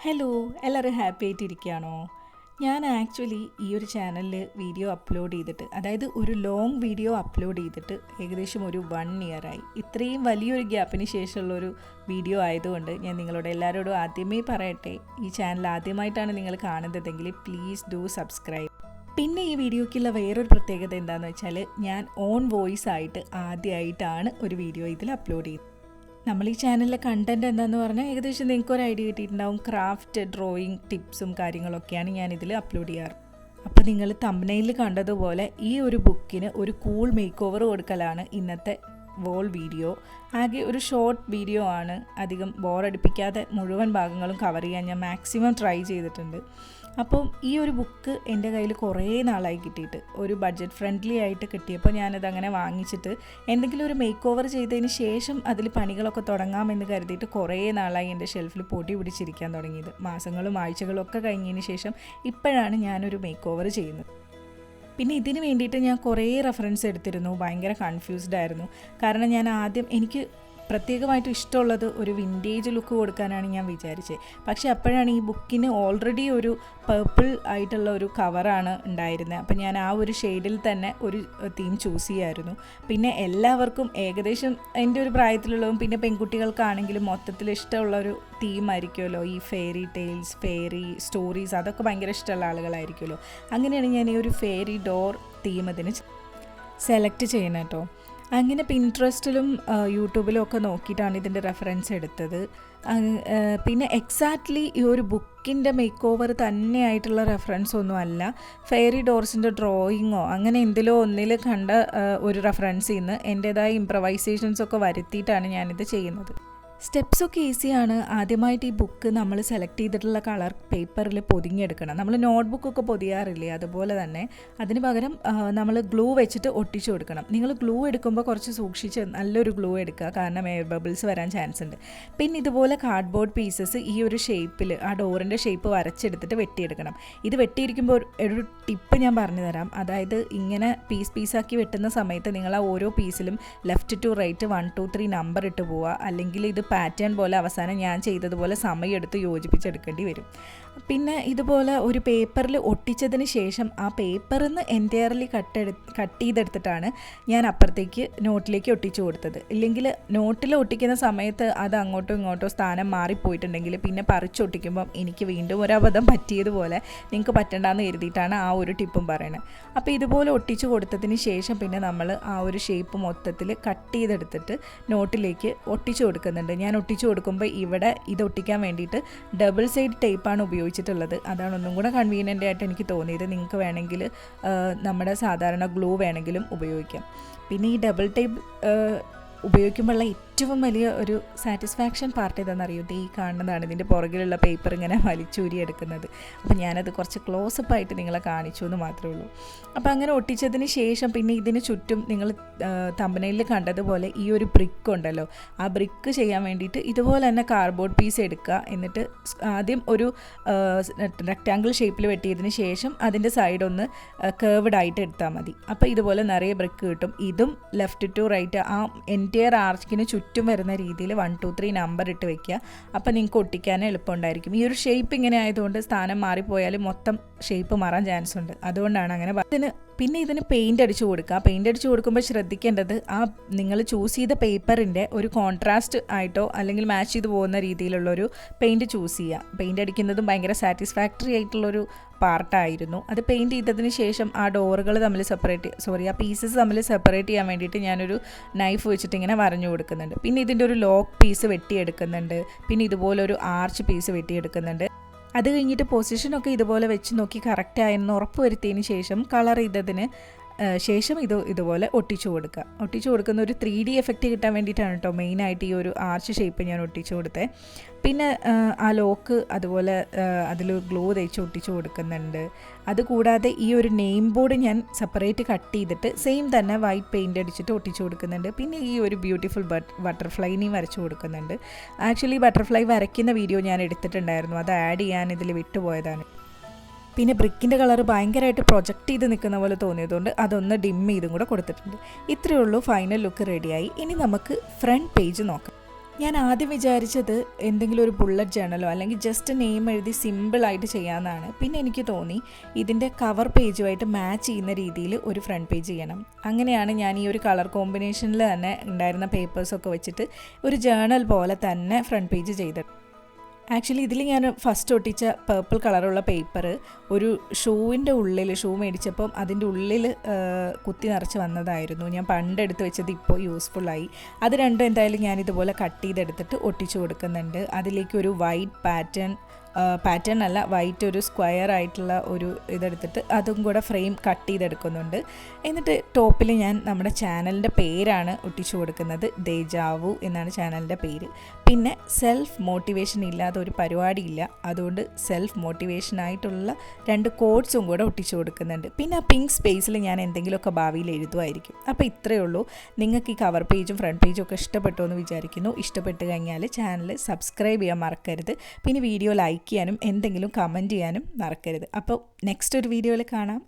Hello, എല്ലാവരും happy ആയിട്ടിരിക്കുകയാണോ? ഞാൻ actually ഈ ഒരു ചാനലിൽ വീഡിയോ അപ്ലോഡ് ചെയ്തിട്ട്, അതായത് ഒരു ലോങ് വീഡിയോ അപ്ലോഡ് ചെയ്തിട്ട് ഏകദേശം ഒരു 1 ഇയറായി. ഇത്രയും വലിയൊരു ഗ്യാപ്പിന് ശേഷമുള്ളൊരു വീഡിയോ ആയതുകൊണ്ട് ഞാൻ നിങ്ങളോട് എല്ലാവരോടും ആദ്യമേ പറയട്ടെ, ഈ ചാനൽ ആദ്യമായിട്ടാണ് നിങ്ങൾ കാണുന്നതെങ്കിൽ പ്ലീസ് ഡു സബ്സ്ക്രൈബ്. പിന്നെ ഈ വീഡിയോയ്ക്കുള്ള വേറൊരു പ്രത്യേകത എന്താണെന്ന് വെച്ചാൽ, ഞാൻ ഓൺ വോയിസ് ആയിട്ട് ആദ്യമായിട്ടാണ് ഒരു വീഡിയോ ഇതിൽ അപ്ലോഡ് ചെയ്തത്. നമ്മൾ ഈ ചാനലിലെ കണ്ടൻറ് എന്താണെന്ന് പറഞ്ഞാൽ ഏകദേശം നിങ്ങൾക്കൊരു ഐഡിയ കിട്ടിയിട്ടുണ്ടാവും. ക്രാഫ്റ്റ്, ഡ്രോയിങ് ടിപ്സും കാര്യങ്ങളൊക്കെയാണ് ഞാനിതിൽ അപ്ലോഡ് ചെയ്യാറ്. അപ്പോൾ നിങ്ങൾ തംബ്നെയിലിൽ കണ്ടതുപോലെ ഈ ഒരു ബുക്കിന് ഒരു കൂൾ മേക്ക് ഓവർ കൊടുക്കലാണ് ഇന്നത്തെ വോൾ വീഡിയോ. ആകെ ഒരു ഷോർട്ട് വീഡിയോ ആണ്, അധികം ബോറടിപ്പിക്കാതെ മുഴുവൻ ഭാഗങ്ങളും കവർ ചെയ്യാൻ ഞാൻ മാക്സിമം ട്രൈ ചെയ്തിട്ടുണ്ട്. അപ്പം ഈ ഒരു ബുക്ക് എൻ്റെ കയ്യിൽ കുറേ നാളായി കിട്ടിയിട്ട്, ഒരു ബഡ്ജറ്റ് ഫ്രണ്ട്ലി ആയിട്ട് കിട്ടിയപ്പോൾ ഞാനതങ്ങനെ വാങ്ങിച്ചിട്ട് എന്തെങ്കിലും ഒരു മേക്ക് ഓവർ ചെയ്തതിന് ശേഷം അതിൽ പണികളൊക്കെ തുടങ്ങാമെന്ന് കരുതിയിട്ട് കുറേ നാളായി എൻ്റെ ഷെൽഫിൽ പൊടി പിടിച്ചിരിക്കാൻ തുടങ്ങിയത്. മാസങ്ങളും ആഴ്ചകളും ഒക്കെ കഴിഞ്ഞതിന് ശേഷം ഇപ്പോഴാണ് ഞാനൊരു മേക്ക് ഓവർ ചെയ്യുന്നത്. പിന്നെ ഇതിന് വേണ്ടിയിട്ട് ഞാൻ കുറേ റെഫറൻസ് എടുത്തിരുന്നു. ഭയങ്കര കൺഫ്യൂസ്ഡ് ആയിരുന്നു. കാരണം ഞാൻ ആദ്യം എനിക്ക് പ്രത്യേകമായിട്ട് ഇഷ്ടമുള്ളത് ഒരു വിൻറ്റേജ് ലുക്ക് കൊടുക്കാനാണ് ഞാൻ വിചാരിച്ചത്. പക്ഷേ അപ്പോഴാണ് ഈ ബുക്കിന് ഓൾറെഡി ഒരു പർപ്പിൾ ആയിട്ടുള്ള ഒരു കവറാണ് ഉണ്ടായിരുന്നത്. അപ്പം ഞാൻ ആ ഒരു ഷെയ്ഡിൽ തന്നെ ഒരു തീം ചൂസ് ചെയ്യായിരുന്നു. പിന്നെ എല്ലാവർക്കും ഏകദേശം എൻ്റെ ഒരു പ്രായത്തിലുള്ളതും പിന്നെ പെൺകുട്ടികൾക്കാണെങ്കിലും മൊത്തത്തിൽ ഇഷ്ടമുള്ളൊരു തീമായിരിക്കുമല്ലോ ഈ ഫെയറി ടെയിൽസ്, ഫെയറി സ്റ്റോറീസ്, അതൊക്കെ ഭയങ്കര ഇഷ്ടമുള്ള ആളുകളായിരിക്കുമല്ലോ. അങ്ങനെയാണ് ഞാൻ ഈ ഒരു ഫെയറി ഡോർ തീം ഇതിന് സെലക്ട് ചെയ്യുന്നത് കേട്ടോ. അങ്ങനെ പിൻട്രസ്റ്റിലും യൂട്യൂബിലും ഒക്കെ നോക്കിയിട്ടാണ് ഇതിൻ്റെ റെഫറൻസ് എടുത്തത്. പിന്നെ എക്സാക്ട്ലി ഈ ഒരു ബുക്കിൻ്റെ മേക്ക് ഓവർ തന്നെയായിട്ടുള്ള റെഫറൻസ് ഒന്നും അല്ല. ഫെയറി ഡോർസിൻ്റെ ഡ്രോയിങ്ങോ അങ്ങനെ എന്തിലോ ഒന്നിൽ കണ്ട ഒരു റെഫറൻസിൽ നിന്ന് എൻ്റേതായ ഇംപ്രവൈസേഷൻസൊക്കെ വരുത്തിയിട്ടാണ് ഞാനിത് ചെയ്യുന്നത്. സ്റ്റെപ്സൊക്കെ ഈസിയാണ്. ആദ്യമായിട്ട് ഈ ബുക്ക് നമ്മൾ സെലക്ട് ചെയ്തിട്ടുള്ള കളർ പേപ്പറിൽ പൊതിഞ്ഞെടുക്കണം. നമ്മൾ നോട്ട്ബുക്കൊക്കെ പൊതിയാറില്ലേ, അതുപോലെ തന്നെ അതിന് പകരം നമ്മൾ ഗ്ലൂ വെച്ചിട്ട് ഒട്ടിച്ചു കൊടുക്കണം. നിങ്ങൾ ഗ്ലൂ എടുക്കുമ്പോൾ കുറച്ച് സൂക്ഷിച്ച് നല്ലൊരു ഗ്ലൂ എടുക്കുക, കാരണം എയർ ബബിൾസ് വരാൻ ചാൻസ് ഉണ്ട്. പിന്നെ ഇതുപോലെ കാർഡ്ബോർഡ് പീസസ് ഈ ഒരു ഷേപ്പിൽ ആ ഡോറിൻ്റെ ഷേപ്പ് വരച്ചെടുത്തിട്ട് വെട്ടിയെടുക്കണം. ഇത് വെട്ടിയിരിക്കുമ്പോൾ ഒരു ടിപ്പ് ഞാൻ പറഞ്ഞു തരാം. അതായത് ഇങ്ങനെ പീസാക്കി വെട്ടുന്ന സമയത്ത് നിങ്ങൾ ആ ഓരോ പീസിലും ലെഫ്റ്റ് ടു റൈറ്റ് 1 2 3 നമ്പർ ഇട്ട് പോവുക. അല്ലെങ്കിൽ ഇത് പാറ്റേൺ പോലെ അവസാനം ഞാൻ ചെയ്തതുപോലെ സമയമെടുത്ത് യോജിപ്പിച്ചെടുക്കേണ്ടി വരും. പിന്നെ ഇതുപോലെ ഒരു പേപ്പറിൽ ഒട്ടിച്ചതിന് ശേഷം ആ പേപ്പറിൽ നിന്ന് എൻറ്റയർലി കട്ട് ചെയ്തെടുത്തിട്ടാണ് ഞാൻ അപ്പുറത്തേക്ക് നോട്ടിലേക്ക് ഒട്ടിച്ചു കൊടുത്തത്. ഇല്ലെങ്കിൽ നോട്ടിൽ ഒട്ടിക്കുന്ന സമയത്ത് അത് അങ്ങോട്ടോ ഇങ്ങോട്ടോ സ്ഥാനം മാറിപ്പോയിട്ടുണ്ടെങ്കിൽ പിന്നെ പറിച്ചൊട്ടിക്കുമ്പം എനിക്ക് വീണ്ടും ഒരു അബദ്ധം പറ്റിയതുപോലെ നിങ്ങൾക്ക് പറ്റണ്ടെന്ന് കരുതിയിട്ടാണ് ആ ഒരു ടിപ്പും പറയുന്നത്. അപ്പോൾ ഇതുപോലെ ഒട്ടിച്ചു കൊടുത്തതിന് ശേഷം പിന്നെ നമ്മൾ ആ ഒരു ഷേപ്പ് മൊത്തത്തിൽ കട്ട് ചെയ്തെടുത്തിട്ട് നോട്ടിലേക്ക് ഒട്ടിച്ചു കൊടുക്കുന്നുണ്ട്. ഞാൻ ഒട്ടിച്ചു കൊടുക്കുമ്പോൾ ഇവിടെ ഇത് ഒട്ടിക്കാൻ വേണ്ടിയിട്ട് ഡബിൾ സൈഡ് ടേപ്പാണ് ഉപയോഗിച്ചിട്ടുള്ളത്. അതാണ് ഒന്നും കൂടെ കൺവീനിയൻ്റ് ആയിട്ട് എനിക്ക് തോന്നിയത്. നിങ്ങൾക്ക് വേണമെങ്കിൽ നമ്മുടെ സാധാരണ ഗ്ലൂ വേണമെങ്കിലും ഉപയോഗിക്കാം. പിന്നെ ഈ ഡബിൾ ടേപ്പ് ഉപയോഗിക്കുമ്പോഴുള്ള ഏറ്റവും വലിയ ഒരു സാറ്റിസ്ഫാക്ഷൻ പാർട്ട് ഏതാണെന്നറിയോ? ഈ കാണുന്നതാണ്. ഇതിൻ്റെ പുറകിലുള്ള പേപ്പർ ഇങ്ങനെ വലിച്ചൂരിയെടുക്കുന്നത്. അപ്പോൾ ഞാനത് കുറച്ച് ക്ലോസപ്പ് ആയിട്ട് നിങ്ങളെ കാണിച്ചു എന്ന് മാത്രമേ ഉള്ളൂ. അപ്പോൾ അങ്ങനെ ഒട്ടിച്ചതിന് ശേഷം പിന്നെ ഇതിന് ചുറ്റും നിങ്ങൾ തംബ്നെയിലിൽ കണ്ടതുപോലെ ഈ ഒരു ബ്രിക്ക് ഉണ്ടല്ലോ, ആ ബ്രിക്ക് ചെയ്യാൻ വേണ്ടിയിട്ട് ഇതുപോലെ തന്നെ കാർഡ്ബോർഡ് പീസ് എടുക്കുക. എന്നിട്ട് ആദ്യം ഒരു റെക്റ്റാങ്കിൾ ഷേപ്പിൽ വെട്ടിയതിന് ശേഷം അതിൻ്റെ സൈഡ് ഒന്ന് കേർവ്ഡ് ആയിട്ട് എടുത്താൽ മതി. അപ്പോൾ ഇതുപോലെ നിറയെ ബ്രിക്ക് കിട്ടും. ഇതും ലെഫ്റ്റ് ടു റൈറ്റ് ആ എൻറ്റയർ ആർച്ചിന് ചുറ്റും വരുന്ന രീതിയിൽ 1 2 3 നമ്പർ ഇട്ട് വെക്കുക. അപ്പോൾ നിങ്ങൾക്ക് ഒട്ടിക്കാൻ എളുപ്പമുണ്ടായിരിക്കും. ഈ ഒരു ഷേപ്പ് ഇങ്ങനെ ആയതുകൊണ്ട് സ്ഥാനം മാറിപ്പോയാൽ മൊത്തം ഷേപ്പ് മാറാൻ ചാൻസ് ഉണ്ട്. അതുകൊണ്ടാണ് അങ്ങനെ. പിന്നെ ഇതിന് പെയിൻ്റ് അടിച്ചു കൊടുക്കുക. പെയിൻ്റ് അടിച്ചു കൊടുക്കുമ്പോൾ ശ്രദ്ധിക്കേണ്ടത് ആ നിങ്ങൾ ചൂസ് ചെയ്ത പേപ്പറിൻ്റെ ഒരു കോൺട്രാസ്റ്റ് ആയിട്ടോ അല്ലെങ്കിൽ മാച്ച് ചെയ്ത് പോകുന്ന രീതിയിലുള്ളൊരു പെയിൻറ്റ് ചൂസ് ചെയ്യുക. പെയിൻ്റ് അടിക്കുന്നതും ഭയങ്കര സാറ്റിസ്ഫാക്ടറി ആയിട്ടുള്ളൊരു പാർട്ടായിരുന്നു. അത് പെയിൻറ്റ് ചെയ്തതിന് ശേഷം ആ ഡോറുകൾ തമ്മിൽ ആ പീസസ് തമ്മിൽ സെപ്പറേറ്റ് ചെയ്യാൻ വേണ്ടിയിട്ട് ഞാനൊരു നൈഫ് വെച്ചിട്ട് ഇങ്ങനെ വരഞ്ഞു കൊടുക്കുന്നുണ്ട്. പിന്നെ ഇതിൻ്റെ ഒരു ലോക്ക് പീസ് വെട്ടിയെടുക്കുന്നുണ്ട്. പിന്നെ ഇതുപോലെ ഒരു ആർച്ച് പീസ് വെട്ടിയെടുക്കുന്നുണ്ട്. അത് കഴിഞ്ഞിട്ട് പൊസിഷനൊക്കെ ഇതുപോലെ വെച്ച് നോക്കി കറക്റ്റായെന്ന് ഉറപ്പ് വരുത്തിയതിന് ശേഷം കളർ ചെയ്തതിന് ശേഷം ഇതുപോലെ ഒട്ടിച്ചു കൊടുക്കുക. ഒട്ടിച്ചു കൊടുക്കുന്ന ഒരു 3D എഫക്റ്റ് കിട്ടാൻ വേണ്ടിയിട്ടാണ് കേട്ടോ മെയിനായിട്ട് ഈ ഒരു ആർച്ച് ഷേപ്പ് ഞാൻ ഒട്ടിച്ചു കൊടുത്തത്. പിന്നെ ആ ലോക്ക് അതുപോലെ അതിൽ ഗ്ലൂ തേച്ച് ഒട്ടിച്ചു കൊടുക്കുന്നുണ്ട്. അതുകൂടാതെ ഈ ഒരു നെയിം ബോർഡ് ഞാൻ സെപ്പറേറ്റ് കട്ട് ചെയ്തിട്ട് സെയിം തന്നെ വൈറ്റ് പെയിൻ്റ് അടിച്ചിട്ട് ഒട്ടിച്ചു കൊടുക്കുന്നുണ്ട്. പിന്നെ ഈ ഒരു ബ്യൂട്ടിഫുൾ ബട്ടർഫ്ലൈനെയും വരച്ചു കൊടുക്കുന്നുണ്ട്. ആക്ച്വലി ബട്ടർഫ്ലൈ വരയ്ക്കുന്ന വീഡിയോ ഞാൻ എടുത്തിട്ടുണ്ടായിരുന്നു, അത് ആഡ് ചെയ്യാൻ ഇതിൽ വിട്ടുപോയതാണ്. പിന്നെ ബ്രിക്കിൻ്റെ കളർ ഭയങ്കരമായിട്ട് പ്രൊജക്റ്റ് ചെയ്ത് നിൽക്കുന്ന പോലെ തോന്നിയതുകൊണ്ട് അതൊന്ന് ഡിം ചെയ്തും കൂടെ കൊടുത്തിട്ടുണ്ട്. ഇത്രയേ ഉള്ളൂ, ഫൈനൽ ലുക്ക് റെഡിയായി. ഇനി നമുക്ക് ഫ്രണ്ട് പേജ് നോക്കാം. ഞാൻ ആദ്യം വിചാരിച്ചത് എന്തെങ്കിലും ഒരു ബുള്ളറ്റ് ജേണലോ അല്ലെങ്കിൽ ജസ്റ്റ് നെയിം എഴുതി സിമ്പിളായിട്ട് ചെയ്യാമെന്നാണ്. പിന്നെ എനിക്ക് തോന്നി ഇതിൻ്റെ കവർ പേജുമായിട്ട് മാച്ച് ചെയ്യുന്ന രീതിയിൽ ഒരു ഫ്രണ്ട് പേജ് ചെയ്യണം. അങ്ങനെയാണ് ഞാൻ ഈ ഒരു കളർ കോമ്പിനേഷനിൽ തന്നെ ഉണ്ടായിരുന്ന പേപ്പേഴ്സൊക്കെ വെച്ചിട്ട് ഒരു ജേണൽ പോലെ തന്നെ ഫ്രണ്ട് പേജ് ചെയ്തത്. ആക്ച്വലി ഇതിൽ ഞാൻ ഫസ്റ്റ് ഒട്ടിച്ച പേർപ്പിൾ കളറുള്ള പേപ്പർ ഒരു ഷൂവിൻ്റെ ഉള്ളിൽ, ഷൂ മേടിച്ചപ്പം അതിൻ്റെ ഉള്ളിൽ കുത്തി നിറച്ച് വന്നതായിരുന്നു. ഞാൻ പണ്ടെടുത്ത് വെച്ചത് ഇപ്പോൾ യൂസ്ഫുള്ളായി. അത് രണ്ടും എന്തായാലും ഞാനിതുപോലെ കട്ട് ചെയ്തെടുത്തിട്ട് ഒട്ടിച്ചു കൊടുക്കുന്നുണ്ട്. അതിലേക്ക് ഒരു വൈറ്റ് പാറ്റേൺ അല്ല, വൈറ്റ് ഒരു സ്ക്വയർ ആയിട്ടുള്ള ഒരു ഇതെടുത്തിട്ട് അതും കൂടെ ഫ്രെയിം കട്ട് ചെയ്തെടുക്കുന്നുണ്ട്. എന്നിട്ട് ടോപ്പിൽ ഞാൻ നമ്മുടെ ചാനലിൻ്റെ പേരാണ് ഒട്ടിച്ചു കൊടുക്കുന്നത്. ദേജാവു എന്നാണ് ചാനലിൻ്റെ പേര്. പിന്നെ സെൽഫ് മോട്ടിവേഷൻ ഇല്ലാതെ ഒരു പരിപാടിയില്ല, അതുകൊണ്ട് സെൽഫ് മോട്ടിവേഷനായിട്ടുള്ള 2 കോഡ്സും കൂടെ ഒട്ടിച്ചു കൊടുക്കുന്നുണ്ട്. പിന്നെ ആ പിങ്ക് സ്പേസിൽ ഞാൻ എന്തെങ്കിലുമൊക്കെ ഭാവിയിൽ എഴുതുമായിരിക്കും. അപ്പോൾ ഇത്രയേ ഉള്ളൂ. നിങ്ങൾക്ക് ഈ കവർ പേജും ഫ്രണ്ട് പേജും ഒക്കെ ഇഷ്ടപ്പെട്ടു എന്ന് വിചാരിക്കുന്നു. ഇഷ്ടപ്പെട്ട് കഴിഞ്ഞാൽ ചാനൽ സബ്സ്ക്രൈബ് ചെയ്യാൻ മറക്കരുത്. പിന്നെ വീഡിയോ ലൈക്ക് ചെയ്യാനും എന്തെങ്കിലും കമൻറ്റ് ചെയ്യാനും മറക്കരുത്. അപ്പോൾ നെക്സ്റ്റ് ഒരു വീഡിയോയിൽ കാണാം.